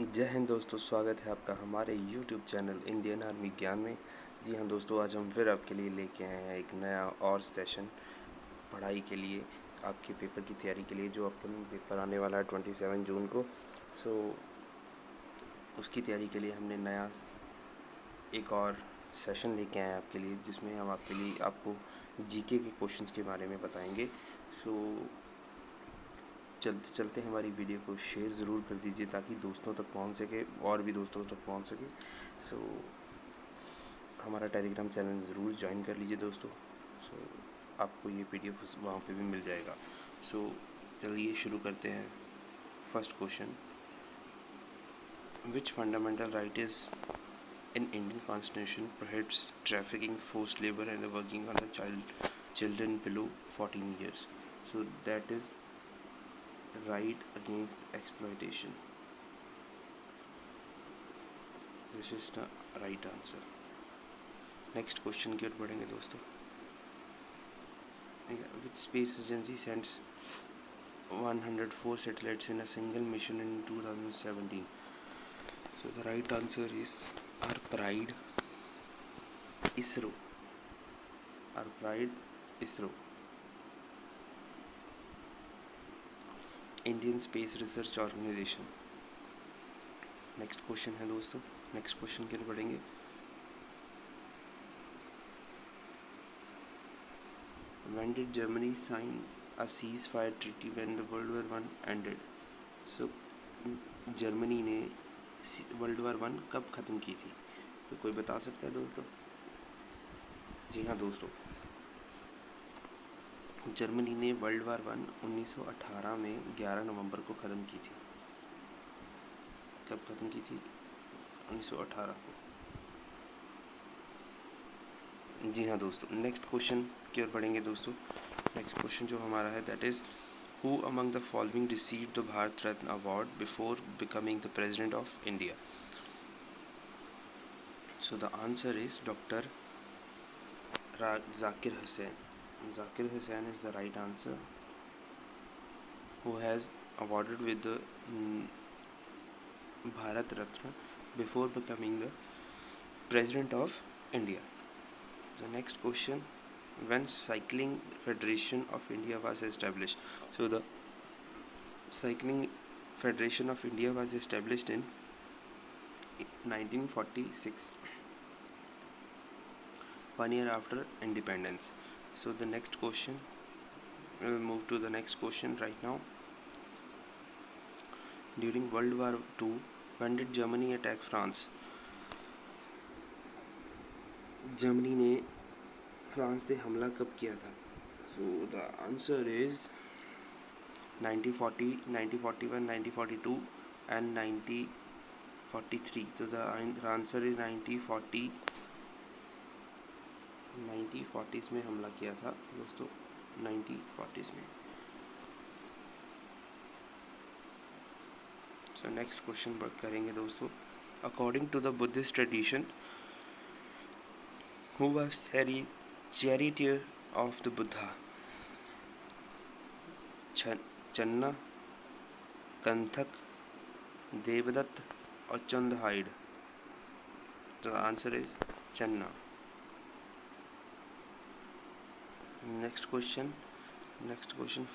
जय हिंद दोस्तों, स्वागत है आपका हमारे YouTube चैनल इंडियन आर्मी ज्ञान में। जी हाँ दोस्तों, आज हम फिर आपके लिए लेके आए हैं एक नया और सेशन पढ़ाई के लिए, आपके पेपर की तैयारी के लिए। जो अपकमिंग पेपर आने वाला है 27 जून को, उसकी तैयारी के लिए हमने नया एक और सेशन लेके आए हैं आपके लिए, जिसमें हम आपको जीके के क्वेश्चंस के बारे में बताएंगे। चलते चलते हमारी वीडियो को शेयर ज़रूर कर दीजिए ताकि दोस्तों तक पहुंच सके और भी दोस्तों तक पहुंच सके। हमारा टेलीग्राम चैनल ज़रूर ज्वाइन कर लीजिए दोस्तों। आपको ये PDF वहाँ पे भी मिल जाएगा। चलिए शुरू करते हैं। First question, which fundamental right is in Indian Constitution prohibits trafficking, forced labor and the working on the children below 14 years. So that is right against exploitation. This is the right answer. Next question की ओर बढ़ेंगे दोस्तों। Which space agency sends 104 satellites in a single mission in 2017? So the right answer is our pride, ISRO. Our pride, ISRO. Indian space research organisation. Next question है दोस्तों, next question की ओर बढ़ेंगे। When did Germany sign a ceasefire treaty when the World War I ended? So Germany ने world war 1 कब ख़त्म की थी? तो कोई बता सकता है दोस्तों? जी हाँ दोस्तों, जर्मनी ने वर्ल्ड वार 1 1918 में 11 नवंबर को ख़त्म की थी। कब ख़त्म की थी? 1918 को। जी हाँ दोस्तों, नेक्स्ट क्वेश्चन की ओर बढ़ेंगे दोस्तों। नेक्स्ट क्वेश्चन जो हमारा है, that is who among the following received the Bharat Ratna award before becoming the president of India? So the answer is doctor Zakir Hussain. Zakir Hussain is the right answer, who has awarded with the Bharat Ratna before becoming the President of India. The next question, when Cycling Federation of India was established? So the Cycling Federation of India was established in 1946, 1 year after independence. So the next question, we will move to the next question right now. During World War II, when did Germany attack France? Germany ने France पे हमला कब किया था? So the answer is 1940, 1941, 1942 and 1943. तो the answer is 1940s में हमला किया था दोस्तों, 1940s में। तो नेक्स्ट क्वेश्चन करेंगे दोस्तों। According to the Buddhist tradition, who was charioteer of the Buddha? चन्ना, कंथक, देवदत्त और चंद्रहाइड? तो आंसर इज चन्ना। Next question,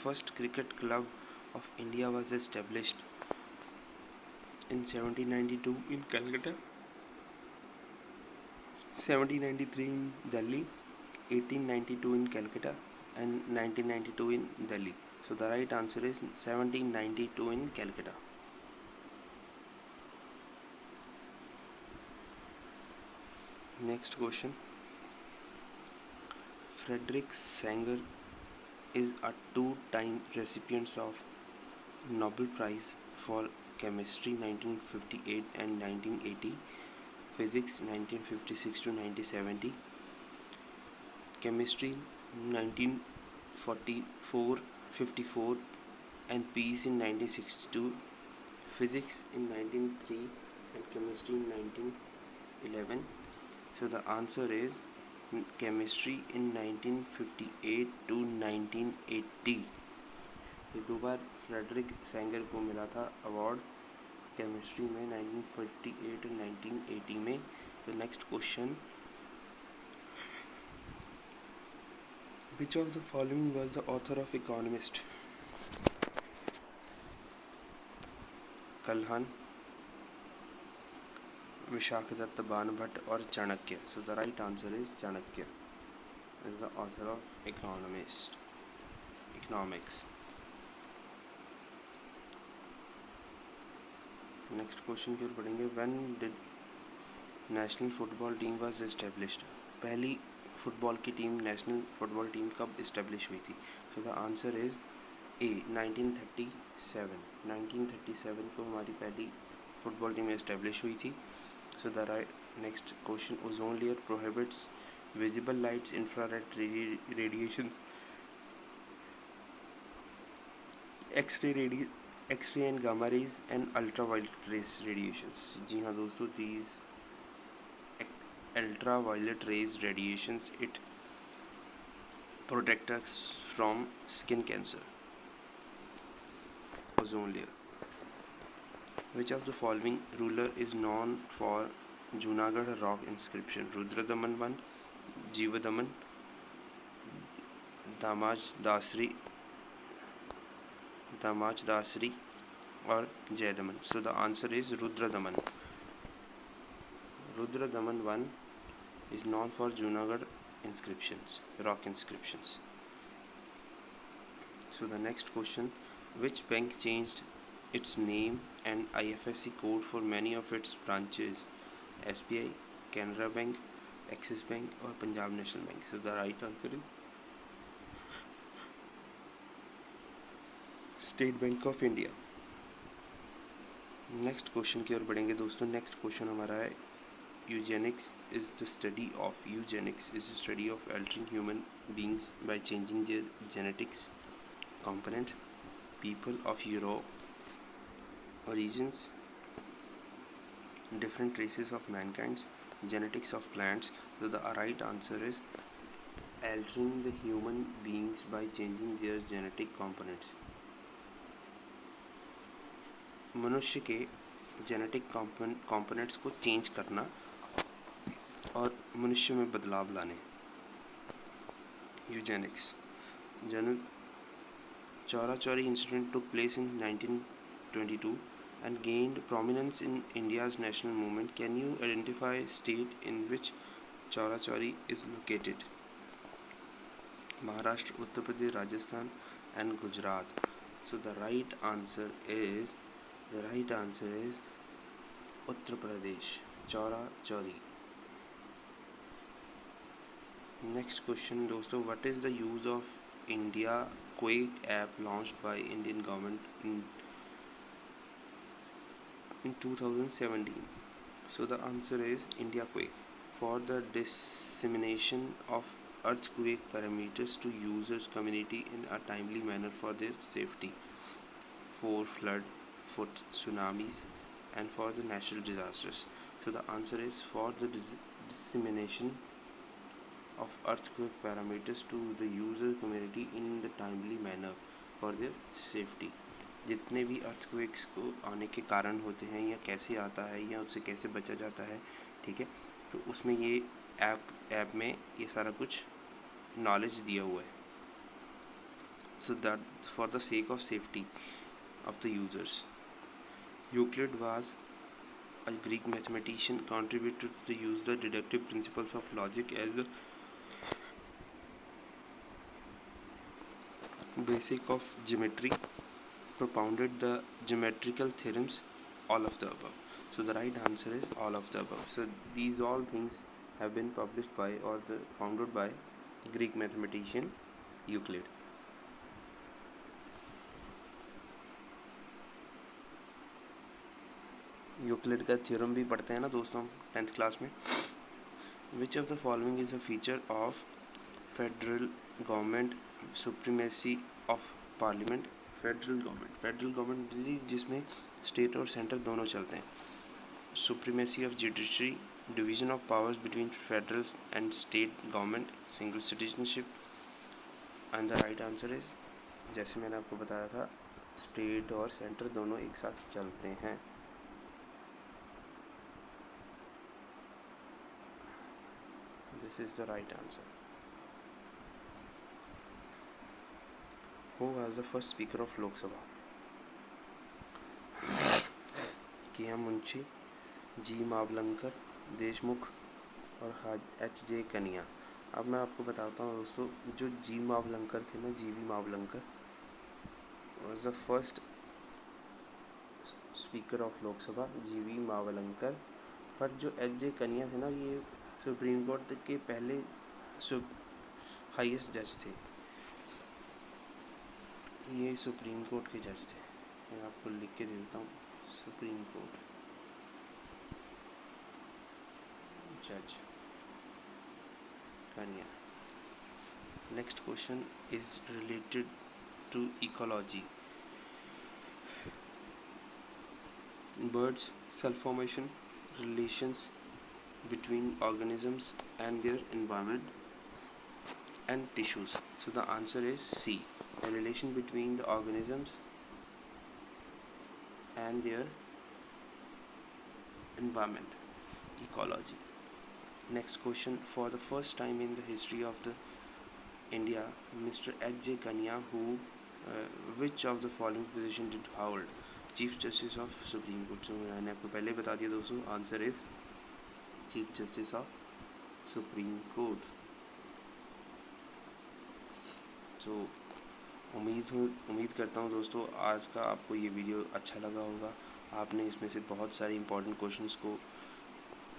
first cricket club of India was established in 1792 in Calcutta, 1793 in Delhi, 1892 in Calcutta and 1992 in Delhi. So the right answer is 1792 in Calcutta. Next question, Frederick Sanger is a two-time recipient of Nobel Prize for Chemistry 1958 and 1980, Physics 1956 to 1970, Chemistry 1944, 54 and Peace in 1962, Physics in 1903 and Chemistry in 1911. So the answer is Chemistry in 1958 to 1980. ये 2 बार Frederick Sanger को मिला था award chemistry में 1958 और 1980 में. The next question, which of the following was the author of Economist? Kalhana, Vishakhadatta Banabhatta और Chanakya. So the right answer is Chanakya is the author of economics. Next question की ओर बढ़ेंगे. When did national football team was established? पहली football की team, national football team कब establish हुई थी? So the answer is a 1937. 1937 को हमारी पहली फुटबॉल टीम इस्टेब्लिश हुई थी. So the right next question, ozone layer prohibits visible lights, infrared radiations, X-ray and gamma rays and ultraviolet rays radiations. जी हाँ दोस्तों, these ultraviolet rays radiations it protect us from skin cancer. Ozone layer. Which of the following ruler is known for Junagadh rock inscription? Rudradaman I, Jeevadaman, Damaj Dasri or Jayadaman. So the answer is Rudradaman. Rudradaman I is known for Junagadh inscriptions, rock inscriptions. So the next question, which bank changed its name and IFSC code for many of its branches? SBI, Canara Bank, Axis Bank or Punjab National Bank? So the right answer is State Bank of India. Next question की ओर बढ़ेंगे दोस्तों. Next question हमारा है, Eugenix is the study of altering human beings by changing their genetics components, people of Europe origins, different races of mankind, genetics of plants. So the right answer is altering the human beings by changing their genetic components. मनुष्य के genetic components को change करना और मनुष्य में बदलाव लाने, eugenics. General Chaura Chauri incident took place in 1922 and gained prominence in India's national movement. Can you identify a state in which चौरा-चौरी is located? Maharashtra, Uttar Pradesh, Rajasthan and Gujarat. So the right answer is Uttar Pradesh, चौरा-चौरी. Next question दोस्तों, what is the use of India Quake app launched by Indian government in 2017? So the answer is India Quake, for the dissemination of earthquake parameters to users community in a timely manner for their safety, for flood, for tsunamis and for the natural disasters. So the answer is for the dissemination of earthquake parameters to the user community in the timely manner for their safety. जितने भी earthquakes को आने के कारण होते हैं या कैसे आता है या उससे कैसे बचा जाता है, ठीक है, तो उसमें ये ऐप में ये सारा कुछ नॉलेज दिया हुआ है. So that for the sake of safety of the users. Euclid was a Greek mathematician, contributed to use the deductive principles of logic as the basic of geometry, propounded the geometrical theorems, all of the above. So the right answer is all of the above. So these all things have been published by or founded by Greek mathematician Euclid. Euclid का theorem भी पढ़ते हैं ना दोस्तों 10th class में. Which of the following is a feature of federal government supremacy of parliament? Federal government जिसमें state और centre दोनों चलते हैं. Supremacy of judiciary, division of powers between federal and state government, single citizenship. And the right answer is, जैसे मैंने आपको बताया था, स्टेट और सेंटर दोनों एक साथ चलते हैं. This is the right answer. Who was the first speaker of Lok Sabha? के एम मुंशी, जी मावलंकर, देशमुख और एच जे कनिया. अब मैं आपको बताता हूँ दोस्तों, जो जी मावलंकर थे ना, G V Mavalankar was the first speaker of Lok Sabha, G V Mavalankar. पर जो एच जे कनिया थे ना, ये सुप्रीम कोर्ट के पहले हाईएस्ट जज थे. ये सुप्रीम कोर्ट के जज थे. मैं आपको लिख के दे देता हूँ, सुप्रीम कोर्ट जज Kania. Next question is related to ecology. Birds, cell formation, relations between organisms and their environment and tissues. So the answer is C. A relation between the organisms and their environment, ecology. Next question. For the first time in the history of the India, Mr. H. J. Kania, which of the following position did hold? Chief justice of supreme court. So मैंने आपको पहले बता दिया दोस्तों, answer is chief justice of supreme court. तो उम्मीद करता हूँ दोस्तों आज का आपको ये वीडियो अच्छा लगा होगा. आपने इसमें से बहुत सारे इंपॉर्टेंट क्वेश्चंस को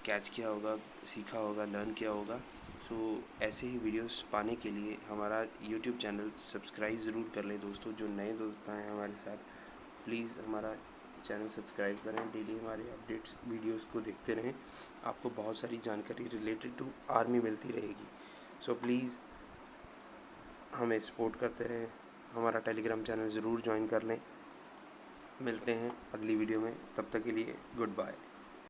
कैच किया होगा, सीखा होगा, लर्न किया होगा. सो ऐसे ही वीडियोस पाने के लिए हमारा यूट्यूब चैनल सब्सक्राइब ज़रूर कर लें दोस्तों. जो नए दोस्त आए हैं हमारे साथ, प्लीज़ हमारा चैनल सब्सक्राइब करें. डेली हमारे अपडेट्स वीडियोस को देखते रहें. आपको बहुत सारी जानकारी रिलेटेड टू आर्मी मिलती रहेगी. सो प्लीज़ हमें सपोर्ट करते रहें. हमारा टेलीग्राम चैनल ज़रूर ज्वाइन कर लें. मिलते हैं अगली वीडियो में. तब तक के लिए गुड बाय.